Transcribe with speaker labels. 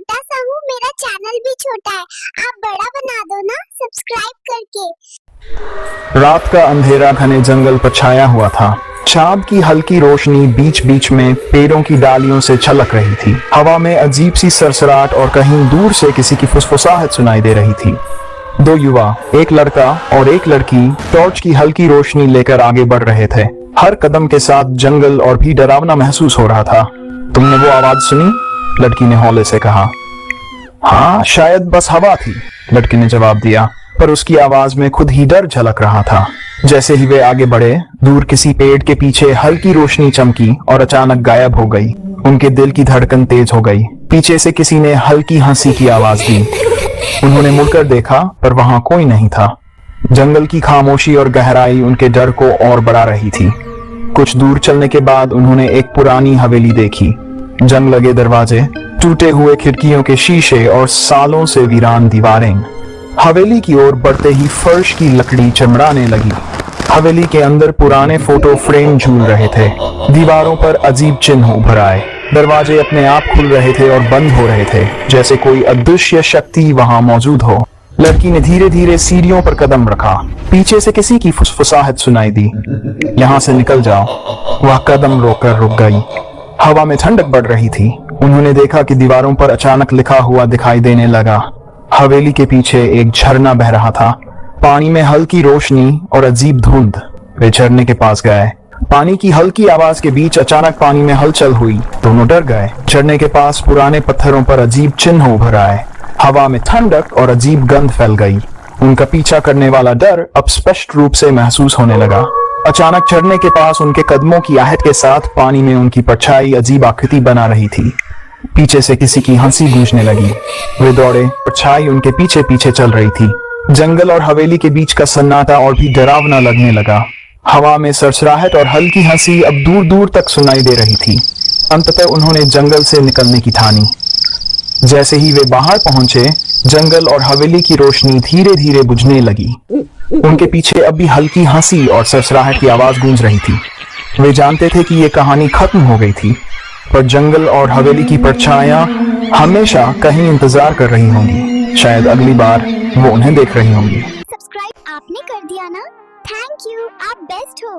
Speaker 1: छोटा सा हूँ, मेरा चैनल भी छोटा है, आप बड़ा बना दो ना सब्सक्राइब करके।
Speaker 2: रात का अंधेरा घने जंगल पर छाया हुआ था। चांद की हल्की रोशनी बीच बीच में पेड़ों की डालियों से छलक रही थी। हवा में अजीब सी सरसराहट और कहीं दूर से किसी की फुसफुसाहट सुनाई दे रही थी। दो युवा, एक लड़का और एक लड़की, टॉर्च की हल्की रोशनी लेकर आगे बढ़ रहे थे। हर कदम के साथ जंगल और भी डरावना महसूस हो रहा था। तुमने वो आवाज सुनी? लड़की ने हौले से कहा। हाँ, शायद बस हवा थी, लड़के ने जवाब दिया, पर उसकी आवाज में खुद ही डर झलक रहा था। जैसे ही वे आगे बढ़े, दूर किसी पेड़ के पीछे हल्की रोशनी चमकी और अचानक गायब हो गई। उनके दिल की धड़कन तेज हो गई। पीछे से किसी ने हल्की हंसी की आवाज दी। उन्होंने मुड़कर देखा, पर वहां कोई नहीं था। जंगल की खामोशी और गहराई उनके डर को और बढ़ा रही थी। कुछ दूर चलने के बाद उन्होंने एक पुरानी हवेली देखी। जंग लगे दरवाजे, टूटे हुए खिड़कियों के शीशे और सालों से वीरान दीवारें। हवेली की ओर बढ़ते ही फर्श की लकड़ी चमड़ाने लगी। हवेली के अंदर पुराने फोटो फ्रेम झूल रहे थे। दीवारों पर अजीब चिन्ह उभर आए। दरवाजे अपने आप खुल रहे थे और बंद हो रहे थे, जैसे कोई अदृश्य शक्ति वहां मौजूद हो। लड़की ने धीरे धीरे सीढ़ियों पर कदम रखा। पीछे से किसी की फुसफुसाहट सुनाई दी। यहाँ से निकल जाओ। वह कदम रोककर रुक गई। हवा में ठंडक बढ़ रही थी। उन्होंने देखा कि दीवारों पर अचानक लिखा हुआ दिखाई देने लगा। हवेली के पीछे एक झरना बह रहा था। पानी में हल्की रोशनी और अजीब धुंध। वे झरने के पास गए। पानी की हल्की आवाज के बीच अचानक पानी में हलचल हुई। दोनों डर गए। झरने के पास पुराने पत्थरों पर अजीब चिन्ह उभर आए। हवा में ठंडक और अजीब गंध फैल गई। उनका पीछा करने वाला डर अब स्पष्ट रूप से महसूस होने लगा। अचानक झरने के पास उनके कदमों की आहट के साथ पानी में उनकी परछाई अजीब आकृति बना रही थी। पीछे से किसी की हंसी गूंजने लगी। वे दौड़े, परछाई उनके पीछे पीछे चल रही थी। जंगल और हवेली के बीच का सन्नाटा और भी डरावना लगने लगा। हवा में सरसराहट और हल्की हंसी अब दूर दूर तक सुनाई दे रही थी। अंततः उन्होंने जंगल से निकलने की ठानी। जैसे ही वे बाहर पहुंचे, जंगल और हवेली की रोशनी धीरे धीरे बुझने लगी। उनके पीछे अब भी हल्की हंसी और सरसराहट की आवाज गूंज रही थी। वे जानते थे कि यह कहानी खत्म हो गई थी, पर जंगल और हवेली की परछाइयां हमेशा कहीं इंतजार कर रही होंगी। शायद अगली बार वो उन्हें देख रही होंगी।
Speaker 1: सब्सक्राइब आपने कर दिया ना? थैंक यू, आप बेस्ट हो।